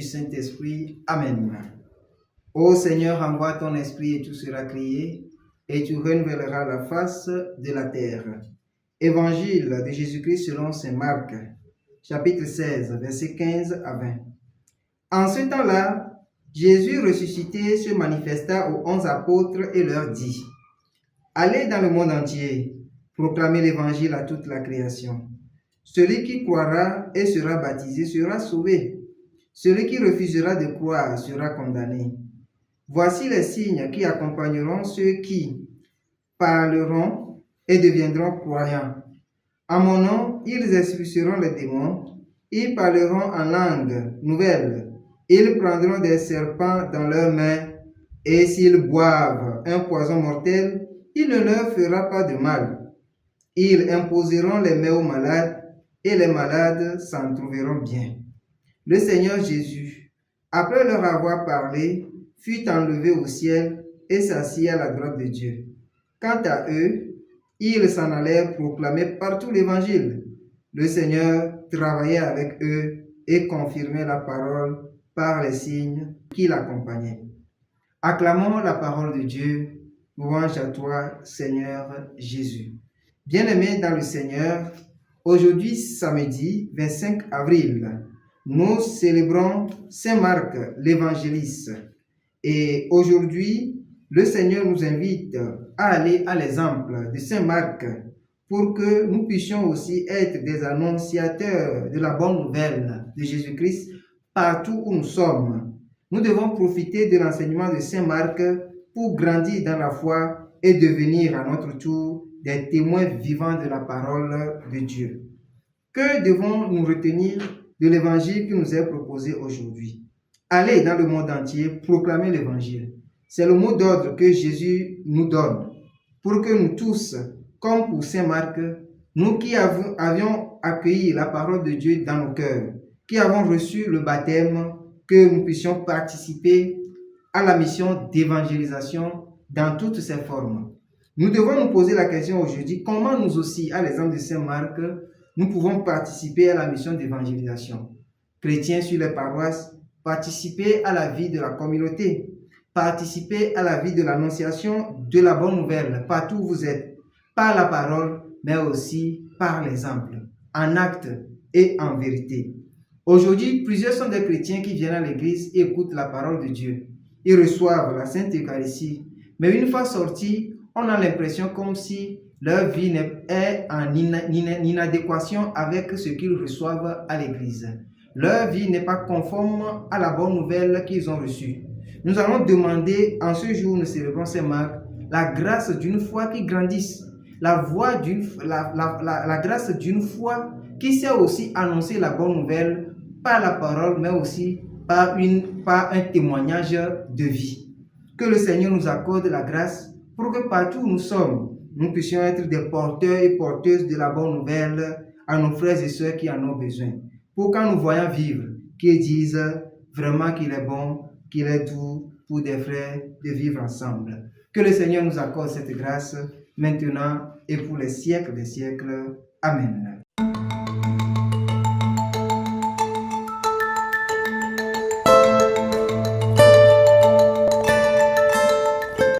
Saint-Esprit. Amen. Ô Seigneur, envoie ton esprit et tout sera créé, et tu renouvelleras la face de la terre. Évangile de Jésus-Christ selon saint Marc, chapitre 16, versets 15 à 20. En ce temps-là, Jésus ressuscité se manifesta aux 11 apôtres et leur dit: Allez dans le monde entier, proclamez l'évangile à toute la création. Celui qui croira et sera baptisé sera sauvé. Celui qui refusera de croire sera condamné. Voici les signes qui accompagneront ceux qui parleront et deviendront croyants. En mon nom, ils expulseront les démons, ils parleront en langue nouvelle, ils prendront des serpents dans leurs mains, et s'ils boivent un poison mortel, il ne leur fera pas de mal. Ils imposeront les mains aux malades, et les malades s'en trouveront bien. Le Seigneur Jésus, après leur avoir parlé, fut enlevé au ciel et s'assit à la droite de Dieu. Quant à eux, ils s'en allèrent proclamer partout l'Évangile. Le Seigneur travaillait avec eux et confirmait la parole par les signes qui l'accompagnaient. Acclamons la parole de Dieu. Louange à toi, Seigneur Jésus. Bien-aimés dans le Seigneur, aujourd'hui, samedi 25 avril, nous célébrons Saint Marc l'évangéliste. Et aujourd'hui, le Seigneur nous invite à aller à l'exemple de Saint Marc pour que nous puissions aussi être des annonciateurs de la bonne nouvelle de Jésus-Christ partout où nous sommes. Nous devons profiter de l'enseignement de Saint Marc pour grandir dans la foi et devenir à notre tour des témoins vivants de la parole de Dieu. Que devons-nous retenir de l'évangile qui nous est proposé aujourd'hui? Allez dans le monde entier, proclamer l'évangile. C'est le mot d'ordre que Jésus nous donne pour que nous tous, comme pour Saint Marc, nous qui avions accueilli la parole de Dieu dans nos cœurs, qui avons reçu le baptême, que nous puissions participer à la mission d'évangélisation dans toutes ses formes. Nous devons nous poser la question aujourd'hui, comment nous aussi, à l'exemple de Saint Marc, nous pouvons participer à la mission d'évangélisation. Chrétiens sur les paroisses, participer à la vie de la communauté, participer à la vie de l'annonciation de la bonne nouvelle, partout où vous êtes, par la parole, mais aussi par l'exemple, en acte et en vérité. Aujourd'hui, plusieurs sont des chrétiens qui viennent à l'église et écoutent la parole de Dieu. Ils reçoivent la Sainte Eucharistie, mais une fois sortis, on a l'impression comme si leur vie est en inadéquation avec ce qu'ils reçoivent à l'église. Leur vie n'est pas conforme à la bonne nouvelle qu'ils ont reçue. Nous allons demander, en ce jour où nous célébrons Saint Marc, la grâce d'une foi qui grandisse, la grâce d'une foi qui sait aussi annoncer la bonne nouvelle par la parole, mais aussi par un témoignage de vie. Que le Seigneur nous accorde la grâce pour que partout où nous sommes, nous puissions être des porteurs et porteuses de la bonne nouvelle à nos frères et sœurs qui en ont besoin. Pour quand nous voyons vivre, qu'ils disent vraiment qu'il est bon, qu'il est doux pour des frères de vivre ensemble. Que le Seigneur nous accorde cette grâce maintenant et pour les siècles des siècles. Amen.